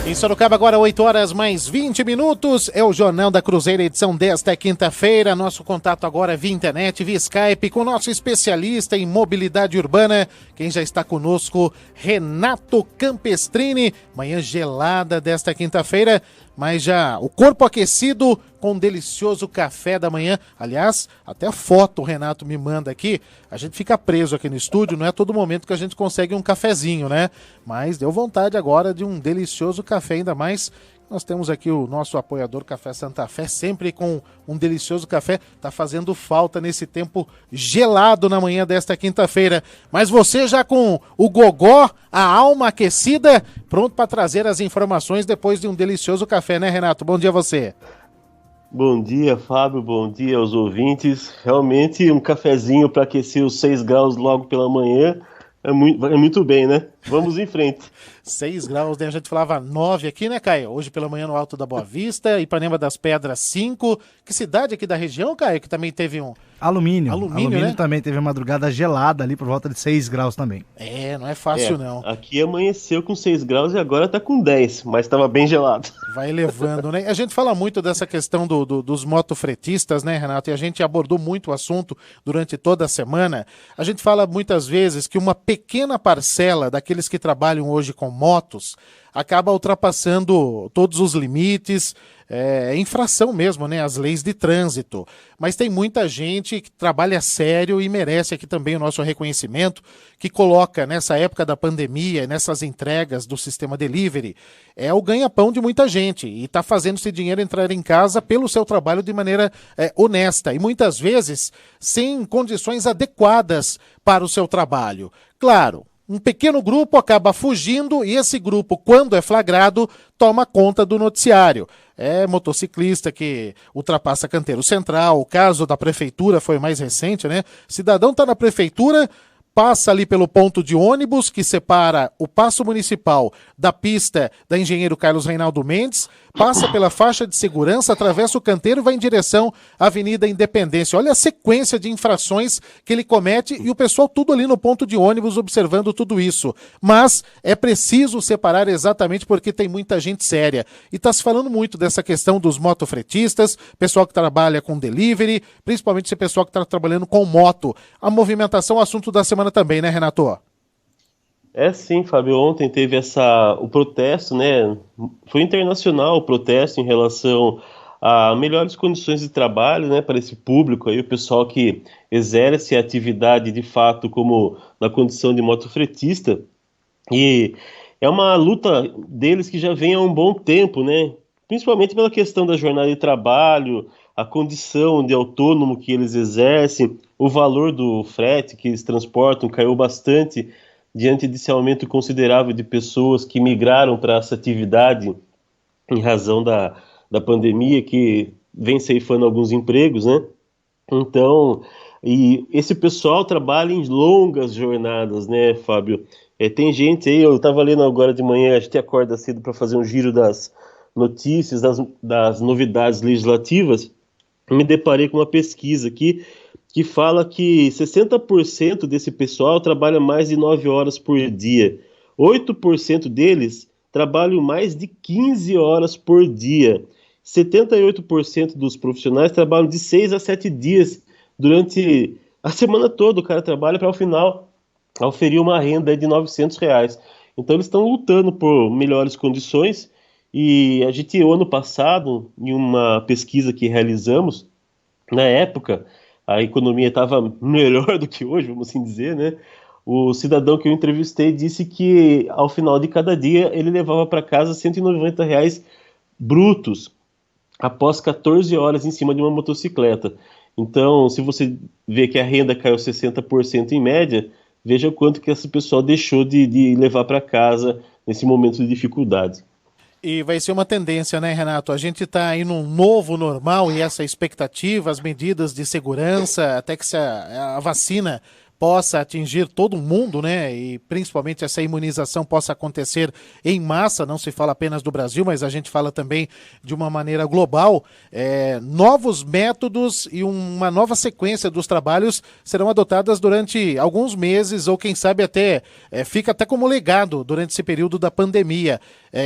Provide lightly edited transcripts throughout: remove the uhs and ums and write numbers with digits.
Em Sorocaba, agora 8 horas mais 20 minutos, é o Jornal da Cruzeiro, edição desta quinta-feira. Nosso contato agora é via internet, via Skype, com o nosso especialista em mobilidade urbana, quem já está conosco, Renato Campestrini. Manhã gelada desta quinta-feira, mas já o corpo aquecido com um delicioso café da manhã. Aliás, até a foto o Renato me manda aqui. A gente fica preso aqui no estúdio, não é todo momento que a gente consegue um cafezinho, né? Mas deu vontade agora de um delicioso café, ainda mais. Nós temos aqui o nosso apoiador Café Santa Fé, sempre com um delicioso café. Tá fazendo falta nesse tempo gelado na manhã desta quinta-feira. Mas você já com o gogó, a alma aquecida, pronto para trazer as informações depois de um delicioso café, né, Renato? Bom dia a você. Bom dia, Fábio. Bom dia aos ouvintes. Realmente um cafezinho para aquecer os 6 graus logo pela manhã é muito bem, né? Vamos em frente. 6 graus, né? A gente falava 9 aqui, né, Caio? Hoje pela manhã no Alto da Boa Vista, Ipanema das Pedras 5. Que cidade aqui da região, Caio, que também teve um... Alumínio, né? Também teve uma madrugada gelada ali por volta de 6 graus também. É, não é fácil não. Aqui amanheceu com 6 graus e agora tá com 10, mas estava bem gelado. Vai levando, né? A gente fala muito dessa questão dos motofretistas, né, Renato? E a gente abordou muito o assunto durante toda a semana. A gente fala muitas vezes que uma pequena parcela daqueles que trabalham hoje com motos acaba ultrapassando todos os limites, infração mesmo, né? As leis de trânsito. Mas tem muita gente que trabalha sério e merece aqui também o nosso reconhecimento, que coloca nessa época da pandemia, nessas entregas do sistema delivery, é o ganha-pão de muita gente e está fazendo esse dinheiro entrar em casa pelo seu trabalho de maneira honesta e muitas vezes sem condições adequadas para o seu trabalho. Claro, um pequeno grupo acaba fugindo e esse grupo, quando é flagrado, toma conta do noticiário. É motociclista que ultrapassa canteiro central, o caso da prefeitura foi mais recente, né? Cidadão está na prefeitura, passa ali pelo ponto de ônibus que separa o Paço Municipal da pista da Engenheiro Carlos Reinaldo Mendes, passa pela faixa de segurança, atravessa o canteiro e vai em direção à Avenida Independência. Olha a sequência de infrações que ele comete e o pessoal tudo ali no ponto de ônibus observando tudo isso. Mas é preciso separar exatamente porque tem muita gente séria. E está se falando muito dessa questão dos motofretistas, pessoal que trabalha com delivery, principalmente esse pessoal que está trabalhando com moto. A movimentação é o assunto da semana também, né, Renato? É sim, Fábio. Ontem teve o protesto, né? Foi internacional o protesto em relação a melhores condições de trabalho, né, para esse público aí, o pessoal que exerce a atividade de fato como na condição de motofretista. E é uma luta deles que já vem há um bom tempo, né? Principalmente pela questão da jornada de trabalho, a condição de autônomo que eles exercem, o valor do frete que eles transportam caiu bastante diante desse aumento considerável de pessoas que migraram para essa atividade em razão da pandemia, que vem ceifando alguns empregos, né? Então, e esse pessoal trabalha em longas jornadas, né, Fábio? Tem gente aí, eu estava lendo agora de manhã, a gente acorda cedo para fazer um giro das notícias, das novidades legislativas, me deparei com uma pesquisa aqui que fala que 60% desse pessoal trabalha mais de 9 horas por dia. 8% deles trabalham mais de 15 horas por dia. 78% dos profissionais trabalham de 6 a 7 dias durante a semana toda. O cara trabalha para, ao final, oferir uma renda de R$ 900. Então, eles estão lutando por melhores condições. E a gente, o ano passado, em uma pesquisa que realizamos, na época, a economia estava melhor do que hoje, vamos assim dizer, né? O cidadão que eu entrevistei disse que, ao final de cada dia, ele levava para casa R$ 190 brutos, após 14 horas em cima de uma motocicleta. Então, se você vê que a renda caiu 60% em média, veja o quanto que esse pessoal deixou de levar para casa nesse momento de dificuldade. E vai ser uma tendência, né, Renato? A gente está aí num novo normal e essa expectativa, as medidas de segurança, até que a vacina possa atingir todo mundo, né? E principalmente essa imunização possa acontecer em massa, não se fala apenas do Brasil, mas a gente fala também de uma maneira global. Novos métodos e uma nova sequência dos trabalhos serão adotadas durante alguns meses, ou quem sabe até fica até como legado durante esse período da pandemia,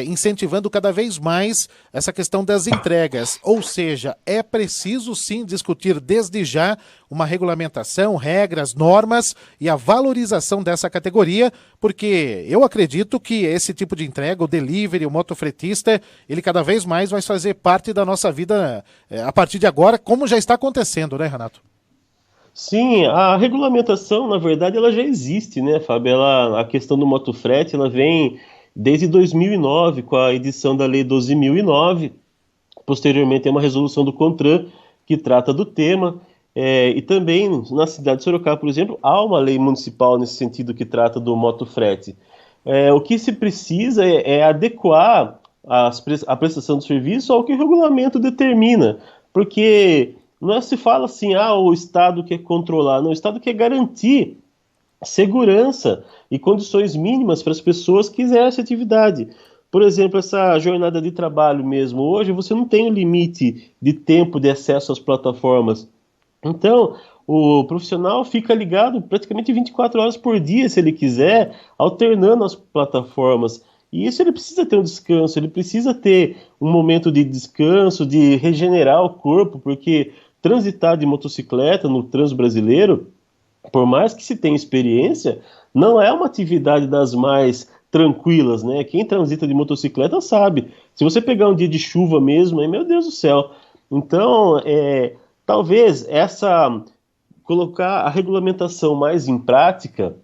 incentivando cada vez mais essa questão das entregas. Ou seja, é preciso sim discutir desde já uma regulamentação, regras, normas e a valorização dessa categoria, porque eu acredito que esse tipo de entrega, o delivery, o motofretista, ele cada vez mais vai fazer parte da nossa vida a partir de agora, como já está acontecendo, né, Renato? Sim, a regulamentação, na verdade, ela já existe, né, Fábio? A questão do motofrete, ela vem desde 2009, com a edição da Lei 12.009. Posteriormente, tem uma resolução do CONTRAN que trata do tema. E também na cidade de Sorocaba, por exemplo, há uma lei municipal nesse sentido que trata do motofrete. O que se precisa é adequar a prestação do serviço ao que o regulamento determina, porque não se fala assim, o Estado quer controlar, não, o Estado quer garantir segurança e condições mínimas para as pessoas que exercem atividade. Por exemplo, essa jornada de trabalho mesmo, hoje você não tem o limite de tempo de acesso às plataformas. Então, o profissional fica ligado praticamente 24 horas por dia, se ele quiser, alternando as plataformas. E isso ele precisa ter um descanso, ele precisa ter um momento de descanso, de regenerar o corpo, porque transitar de motocicleta no trânsito brasileiro, por mais que se tenha experiência, não é uma atividade das mais tranquilas, né? Quem transita de motocicleta sabe. Se você pegar um dia de chuva mesmo, aí, meu Deus do céu. Então, talvez colocar a regulamentação mais em prática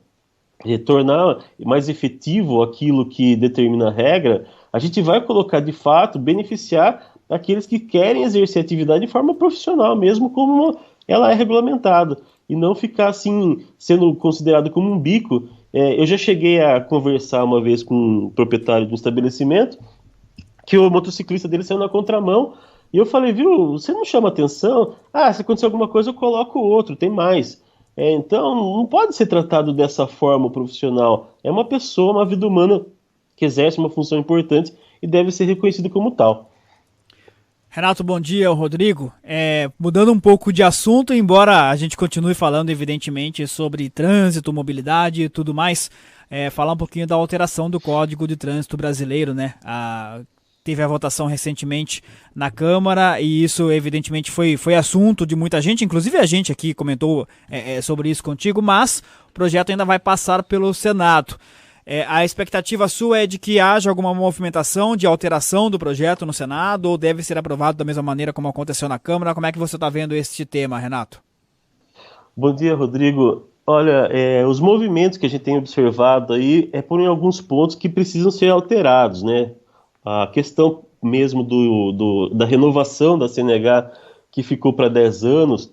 e tornar mais efetivo aquilo que determina a regra, a gente vai colocar de fato, beneficiar aqueles que querem exercer atividade de forma profissional, mesmo como ela é regulamentada, e não ficar assim, sendo considerado como um bico. Eu já cheguei a conversar uma vez com um proprietário de um estabelecimento, que o motociclista dele saiu na contramão, e eu falei, viu, você não chama atenção? Se acontecer alguma coisa eu coloco outro, tem mais. Então, não pode ser tratado dessa forma o profissional. É uma pessoa, uma vida humana que exerce uma função importante e deve ser reconhecido como tal. Renato, bom dia, Rodrigo. Mudando um pouco de assunto, embora a gente continue falando, evidentemente, sobre trânsito, mobilidade e tudo mais, falar um pouquinho da alteração do Código de Trânsito Brasileiro, né? Teve a votação recentemente na Câmara e isso, evidentemente, foi assunto de muita gente, inclusive a gente aqui comentou sobre isso contigo, mas o projeto ainda vai passar pelo Senado. A expectativa sua é de que haja alguma movimentação de alteração do projeto no Senado ou deve ser aprovado da mesma maneira como aconteceu na Câmara? Como é que você está vendo este tema, Renato? Bom dia, Rodrigo. Olha, os movimentos que a gente tem observado aí por em alguns pontos que precisam ser alterados, né? A questão mesmo da renovação da CNH, que ficou para 10 anos,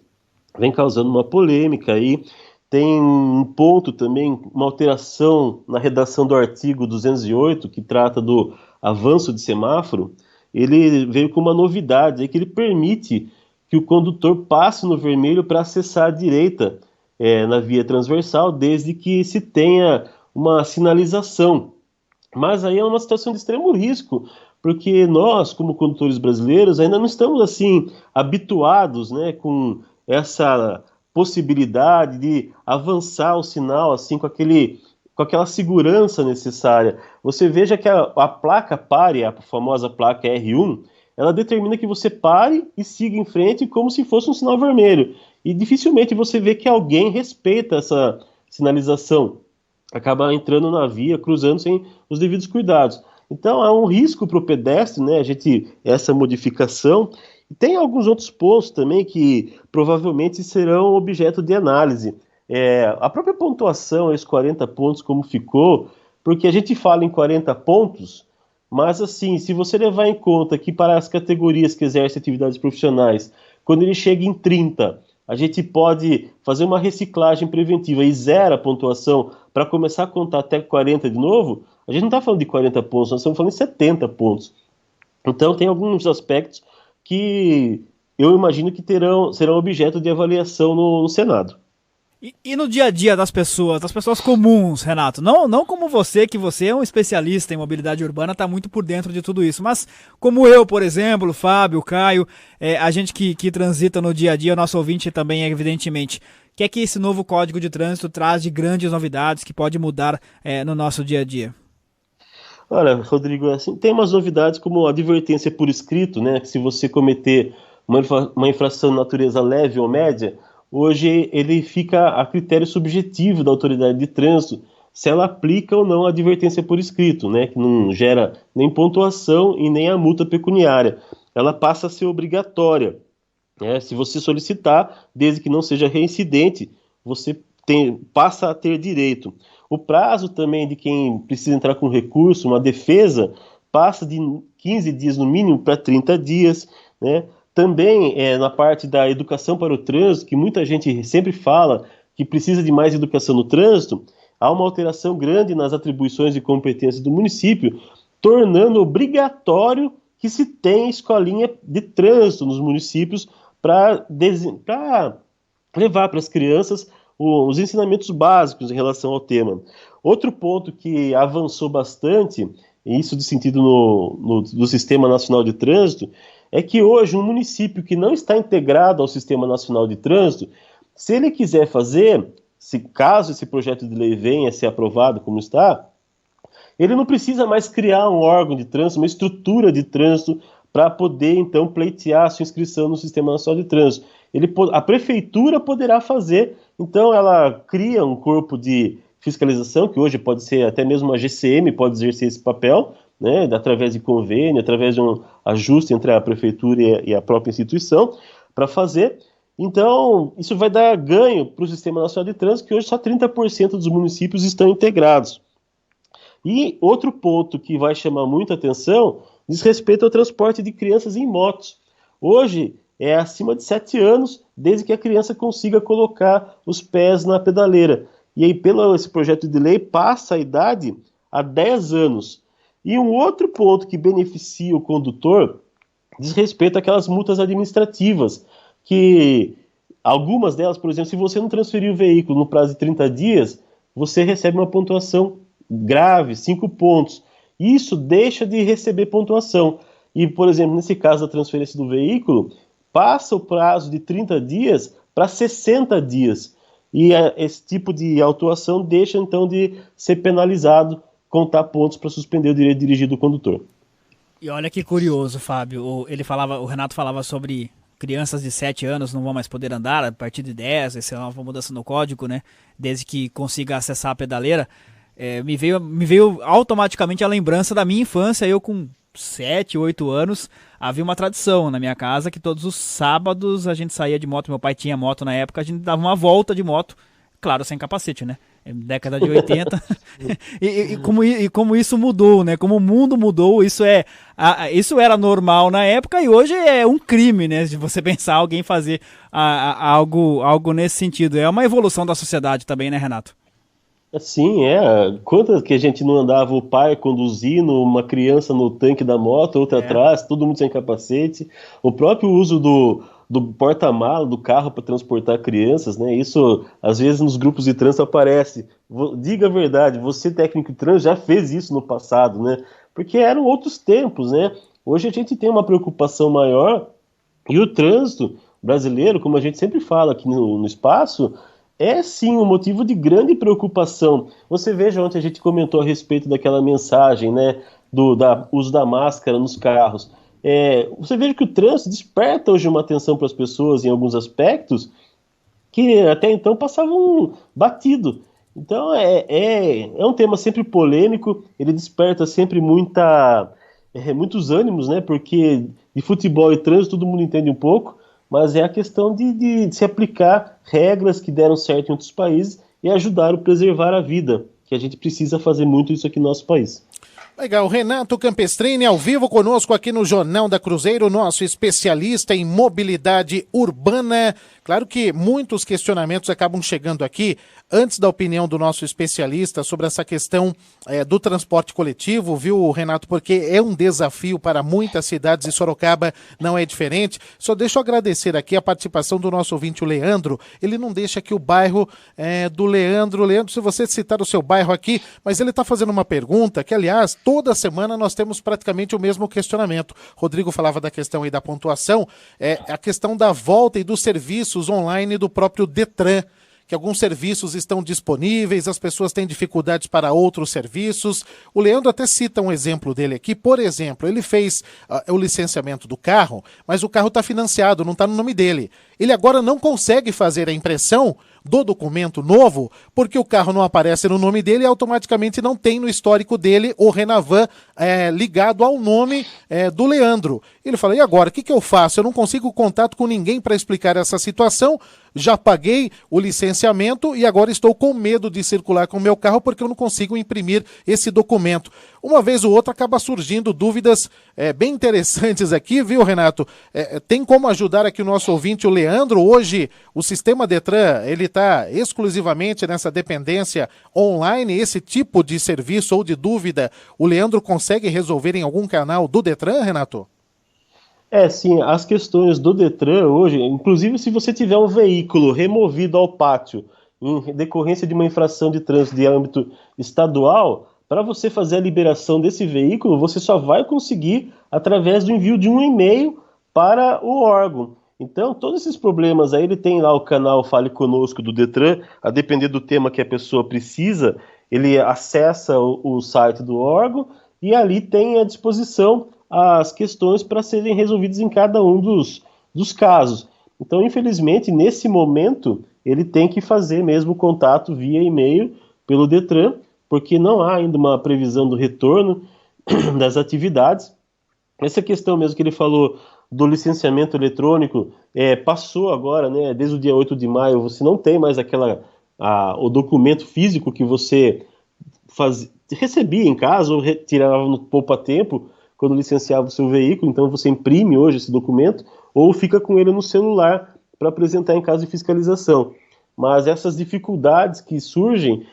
vem causando uma polêmica aí. Tem um ponto também, uma alteração na redação do artigo 208, que trata do avanço de semáforo. Ele veio com uma novidade, que ele permite que o condutor passe no vermelho para acessar a direita na via transversal, desde que se tenha uma sinalização. Mas aí é uma situação de extremo risco, porque nós, como condutores brasileiros, ainda não estamos assim habituados, né, com essa possibilidade de avançar o sinal assim com aquela segurança necessária. Você veja que a placa pare, a famosa placa R1, ela determina que você pare e siga em frente como se fosse um sinal vermelho. E dificilmente você vê que alguém respeita essa sinalização. Acaba entrando na via, cruzando sem os devidos cuidados. Então há um risco para o pedestre, né, essa modificação. E tem alguns outros pontos também que provavelmente serão objeto de análise. A própria pontuação, esses 40 pontos, como ficou, porque a gente fala em 40 pontos, mas assim, se você levar em conta que para as categorias que exercem atividades profissionais, quando ele chega em 30, a gente pode fazer uma reciclagem preventiva e zera a pontuação para começar a contar até 40 de novo, a gente não está falando de 40 pontos, nós estamos falando de 70 pontos. Então tem alguns aspectos que eu imagino que serão objeto de avaliação no Senado. E no dia a dia das pessoas comuns, Renato, não como você, que você é um especialista em mobilidade urbana, está muito por dentro de tudo isso, mas como eu, por exemplo, Fábio, Caio, a gente que transita no dia a dia, o nosso ouvinte também, evidentemente, o que é que esse novo Código de Trânsito traz de grandes novidades que pode mudar no nosso dia a dia? Olha, Rodrigo, assim, tem umas novidades como a advertência por escrito, né? Que se você cometer uma infração de natureza leve ou média, hoje ele fica a critério subjetivo da autoridade de trânsito se ela aplica ou não a advertência por escrito, né? Que não gera nem pontuação e nem a multa pecuniária. Ela passa a ser obrigatória, né? Se você solicitar, desde que não seja reincidente, você passa a ter direito. O prazo também de quem precisa entrar com recurso, uma defesa, passa de 15 dias no mínimo para 30 dias, né? Também na parte da educação para o trânsito, que muita gente sempre fala que precisa de mais educação no trânsito, há uma alteração grande nas atribuições e competências do município, tornando obrigatório que se tenha escolinha de trânsito nos municípios para levar para as crianças os ensinamentos básicos em relação ao tema. Outro ponto que avançou bastante, e isso de sentido do Sistema Nacional de Trânsito, é que hoje um município que não está integrado ao Sistema Nacional de Trânsito, se ele quiser fazer, caso esse projeto de lei venha a ser aprovado como está, ele não precisa mais criar um órgão de trânsito, uma estrutura de trânsito para poder, então, pleitear a sua inscrição no Sistema Nacional de Trânsito. A prefeitura poderá fazer, então ela cria um corpo de fiscalização, que hoje pode ser até mesmo a GCM, pode exercer esse papel, né, através de convênio, através de um ajuste entre a prefeitura e a própria instituição, para fazer. Então, isso vai dar ganho para o Sistema Nacional de Trânsito, que hoje só 30% dos municípios estão integrados. E outro ponto que vai chamar muita atenção diz respeito ao transporte de crianças em motos. Hoje é acima de 7 anos, desde que a criança consiga colocar os pés na pedaleira. E aí, pelo esse projeto de lei, passa a idade a 10 anos. E um outro ponto que beneficia o condutor diz respeito àquelas multas administrativas, que algumas delas, por exemplo, se você não transferir o veículo no prazo de 30 dias, você recebe uma pontuação grave, 5 pontos. Isso deixa de receber pontuação. E, por exemplo, nesse caso da transferência do veículo, passa o prazo de 30 dias para 60 dias. E esse tipo de autuação deixa, então, de ser penalizado, contar pontos para suspender o direito de dirigir do condutor. E olha que curioso, Fábio. O Renato falava sobre crianças de 7 anos não vão mais poder andar a partir de 10, essa é uma mudança no código, né? Desde que consiga acessar a pedaleira. Me veio automaticamente a lembrança da minha infância, eu com 7, 8 anos, havia uma tradição na minha casa que todos os sábados a gente saía de moto, meu pai tinha moto na época, a gente dava uma volta de moto, claro, sem capacete, né? Década de 80. e como isso mudou, né? Como o mundo mudou, isso era normal na época e hoje é um crime, né? Se você pensar alguém fazer algo nesse sentido. É uma evolução da sociedade também, né, Renato? Sim, quantas que a gente não andava o pai conduzindo, uma criança no tanque da moto, outra atrás, todo mundo sem capacete. O próprio uso do porta-mala do carro para transportar crianças, né? Isso às vezes nos grupos de trânsito aparece. Diga a verdade, você técnico de trânsito já fez isso no passado, né? Porque eram outros tempos, né? Hoje a gente tem uma preocupação maior e o trânsito brasileiro, como a gente sempre fala aqui no espaço, é sim um motivo de grande preocupação. Você veja, ontem a gente comentou a respeito daquela mensagem, né, do uso da máscara nos carros. Você veja que o trânsito desperta hoje uma atenção para as pessoas em alguns aspectos que até então passavam batido. Então é um tema sempre polêmico, ele desperta sempre muitos ânimos, né, porque de futebol e trânsito todo mundo entende um pouco, mas é a questão de se aplicar regras que deram certo em outros países e ajudaram a preservar a vida. que a gente precisa fazer muito isso aqui no nosso país. Legal, Renato Campestrini ao vivo conosco aqui no Jornal da Cruzeiro, nosso especialista em mobilidade urbana. Claro que muitos questionamentos acabam chegando aqui, antes da opinião do nosso especialista sobre essa questão do transporte coletivo, viu, Renato? Porque é um desafio para muitas cidades e Sorocaba não é diferente. Só deixa eu agradecer aqui a participação do nosso ouvinte, o Leandro. Ele não deixa aqui o bairro do Leandro. Leandro, se você citar o seu bairro aqui, mas ele está fazendo uma pergunta que, aliás, toda semana nós temos praticamente o mesmo questionamento. Rodrigo falava da questão aí da pontuação, a questão da volta e dos serviços online do próprio Detran, que alguns serviços estão disponíveis, as pessoas têm dificuldades para outros serviços. O Leandro até cita um exemplo dele aqui. Por exemplo, ele fez o licenciamento do carro, mas o carro está financiado, não está no nome dele. Ele agora não consegue fazer a impressão do documento novo, porque o carro não aparece no nome dele e automaticamente não tem no histórico dele o Renavan ligado ao nome do Leandro. Ele fala, e agora, o que eu faço? Eu não consigo contato com ninguém para explicar essa situação, já paguei o licenciamento e agora estou com medo de circular com o meu carro porque eu não consigo imprimir esse documento. Uma vez ou outra acaba surgindo dúvidas bem interessantes aqui, viu, Renato? Tem como ajudar aqui o nosso ouvinte, o Leandro? Hoje o sistema Detran, ele está exclusivamente nessa dependência online, esse tipo de serviço ou de dúvida, o Leandro consegue resolver em algum canal do Detran, Renato? Sim, as questões do Detran hoje, inclusive se você tiver um veículo removido ao pátio em decorrência de uma infração de trânsito de âmbito estadual, para você fazer a liberação desse veículo, você só vai conseguir através do envio de um e-mail para o órgão. Então, todos esses problemas aí, ele tem lá o canal Fale Conosco do Detran, a depender do tema que a pessoa precisa, ele acessa o site do órgão e ali tem à disposição as questões para serem resolvidas em cada um dos casos. Então, infelizmente, nesse momento, ele tem que fazer mesmo contato via e-mail pelo Detran, porque não há ainda uma previsão do retorno das atividades. Essa questão mesmo que ele falou do licenciamento eletrônico passou agora, né? Desde o dia 8 de maio, você não tem mais o documento físico que você recebia em casa ou retirava no poupa-tempo quando licenciava o seu veículo. Então você imprime hoje esse documento ou fica com ele no celular para apresentar em caso de fiscalização. Mas essas dificuldades que surgem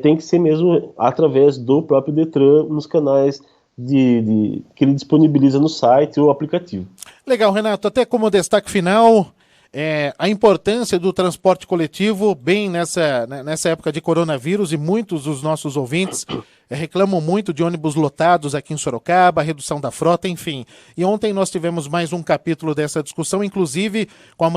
tem que ser mesmo através do próprio Detran nos canais que ele disponibiliza no site ou aplicativo. Legal, Renato. Até como destaque final, a importância do transporte coletivo, bem nessa época de coronavírus, e muitos dos nossos ouvintes reclamam muito de ônibus lotados aqui em Sorocaba, redução da frota, enfim. E ontem nós tivemos mais um capítulo dessa discussão, inclusive com a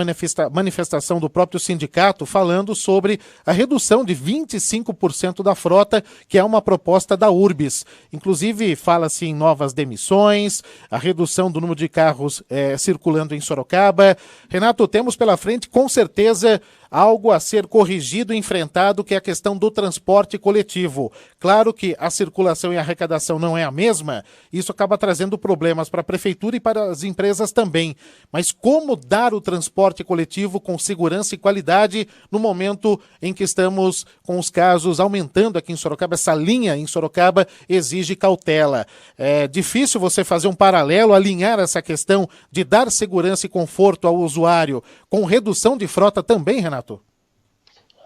manifestação do próprio sindicato, falando sobre a redução de 25% da frota, que é uma proposta da Urbis. Inclusive, fala-se em novas demissões, a redução do número de carros circulando em Sorocaba. Renato, temos pela frente, com certeza, algo a ser corrigido e enfrentado, que é a questão do transporte coletivo. Claro que a circulação e a arrecadação não é a mesma, isso acaba trazendo problemas para a prefeitura e para as empresas também. Mas como dar o transporte coletivo com segurança e qualidade no momento em que estamos com os casos aumentando aqui em Sorocaba? Essa linha em Sorocaba exige cautela. É difícil você fazer um paralelo, alinhar essa questão de dar segurança e conforto ao usuário com redução de frota também, Renato?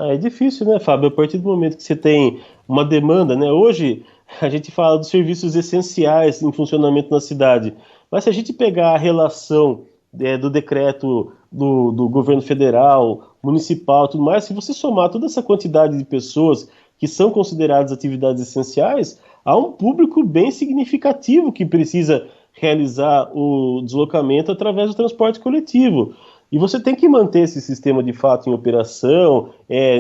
É difícil, né, Fábio? A partir do momento que você tem uma demanda, né? Hoje a gente fala dos serviços essenciais em funcionamento na cidade, mas se a gente pegar a relação do decreto do governo federal, municipal, tudo mais, se você somar toda essa quantidade de pessoas que são consideradas atividades essenciais, há um público bem significativo que precisa realizar o deslocamento através do transporte coletivo. E você tem que manter esse sistema de fato em operação,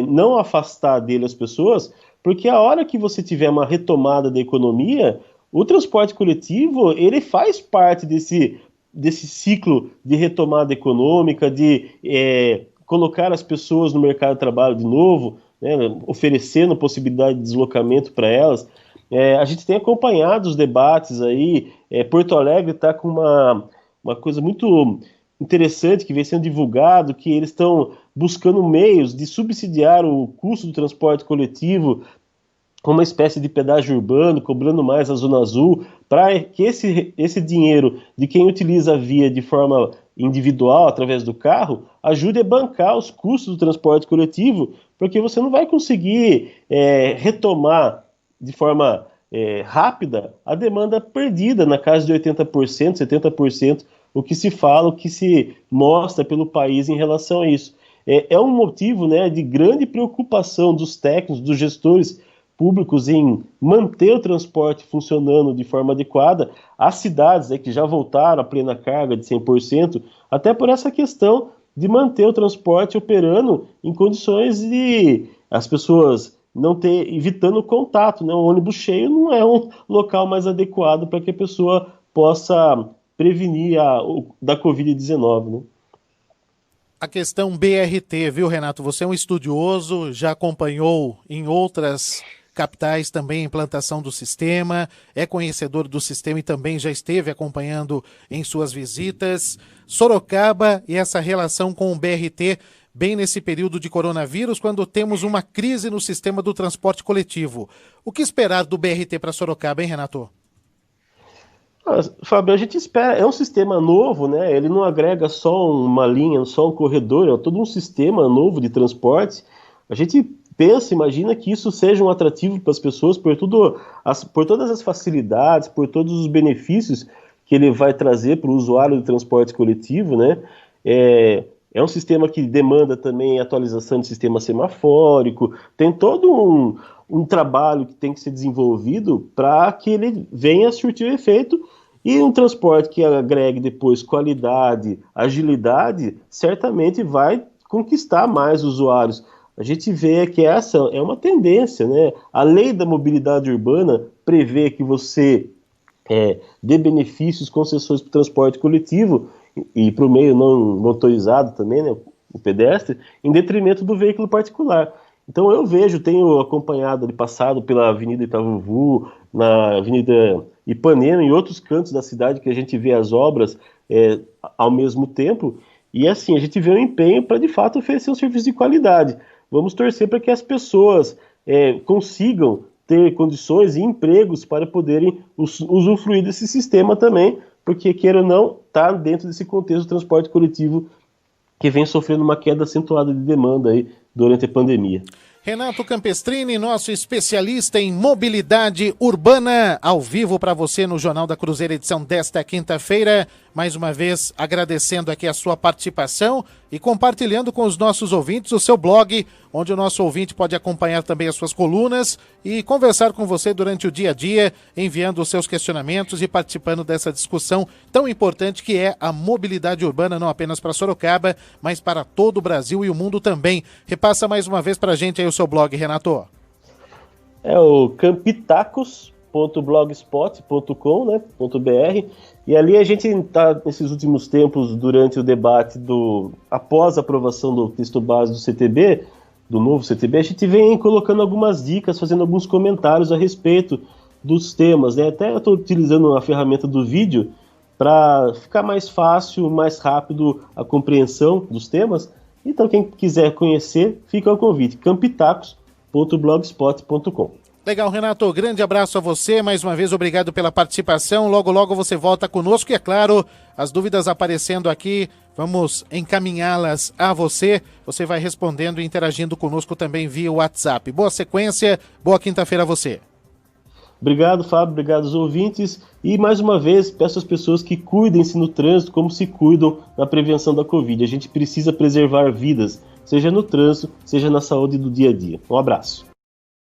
não afastar dele as pessoas, porque a hora que você tiver uma retomada da economia, o transporte coletivo ele faz parte desse ciclo de retomada econômica, de colocar as pessoas no mercado de trabalho de novo, né, oferecendo possibilidade de deslocamento para elas. A gente tem acompanhado os debates aí, Porto Alegre está com uma coisa muito interessante que vem sendo divulgado, que eles estão buscando meios de subsidiar o custo do transporte coletivo como uma espécie de pedágio urbano, cobrando mais a Zona Azul, para que esse dinheiro de quem utiliza a via de forma individual, através do carro, ajude a bancar os custos do transporte coletivo, porque você não vai conseguir retomar de forma rápida a demanda perdida na casa de 80%, 70%, o que se fala, o que se mostra pelo país em relação a isso. É um motivo, né, de grande preocupação dos técnicos, dos gestores públicos em manter o transporte funcionando de forma adequada. As cidades que já voltaram à plena carga de 100%, até por essa questão de manter o transporte operando em condições de as pessoas não ter, evitando o contato, né? O ônibus cheio não é um local mais adequado para que a pessoa possa prevenir da Covid-19, né? A questão BRT, viu, Renato? Você é um estudioso, já acompanhou em outras capitais também a implantação do sistema, é conhecedor do sistema e também já esteve acompanhando em suas visitas. Sorocaba e essa relação com o BRT, bem nesse período de coronavírus, quando temos uma crise no sistema do transporte coletivo. O que esperar do BRT para Sorocaba, hein, Renato? Fábio, a gente espera, é um sistema novo, né? Ele não agrega só uma linha, só um corredor, é todo um sistema novo de transporte. A gente pensa, imagina que isso seja um atrativo para as pessoas por todas as facilidades, por todos os benefícios que ele vai trazer para o usuário do transporte coletivo, né? É um sistema que demanda também atualização de sistema semafórico, tem todo um trabalho que tem que ser desenvolvido para que ele venha a surtir o efeito, e um transporte que agregue depois qualidade, agilidade, certamente vai conquistar mais usuários. A gente vê que essa é uma tendência, né? A lei da mobilidade urbana prevê que você dê benefícios, concessões para o transporte coletivo e para o meio não motorizado também, né, o pedestre, em detrimento do veículo particular. Então eu tenho acompanhado ali, passado pela Avenida Itavuvu, na Avenida Ipanema e outros cantos da cidade que a gente vê as obras ao mesmo tempo, e assim, a gente vê um empenho para de fato oferecer um serviço de qualidade. Vamos torcer para que as pessoas consigam ter condições e empregos para poderem usufruir desse sistema também, porque, queira ou não, está dentro desse contexto do transporte coletivo que vem sofrendo uma queda acentuada de demanda aí durante a pandemia. Renato Campestrini, nosso especialista em mobilidade urbana, ao vivo para você no Jornal da Cruzeiro, edição desta quinta-feira. Mais uma vez, agradecendo aqui a sua participação e compartilhando com os nossos ouvintes o seu blog, onde o nosso ouvinte pode acompanhar também as suas colunas e conversar com você durante o dia a dia, enviando os seus questionamentos e participando dessa discussão tão importante que é a mobilidade urbana, não apenas para Sorocaba, mas para todo o Brasil e o mundo também. Repassa mais uma vez para a gente aí o seu blog, Renato. É o campitacos.blogspot.com, né, .br, e ali a gente está nesses últimos tempos, durante o debate após a aprovação do texto base do CTB, do novo CTB, a gente vem colocando algumas dicas, fazendo alguns comentários a respeito dos temas, né? Até eu estou utilizando a ferramenta do vídeo para ficar mais fácil, mais rápido a compreensão dos temas. Então quem quiser conhecer, fica ao convite, campitacos.blogspot.com. Legal, Renato, grande abraço a você, mais uma vez obrigado pela participação, logo logo você volta conosco e é claro, as dúvidas aparecendo aqui, vamos encaminhá-las a você, você vai respondendo e interagindo conosco também via WhatsApp. Boa sequência, boa quinta-feira a você. Obrigado, Fábio, obrigado aos ouvintes e mais uma vez peço às pessoas que cuidem-se no trânsito como se cuidam na prevenção da Covid. A gente precisa preservar vidas, seja no trânsito, seja na saúde do dia a dia. Um abraço.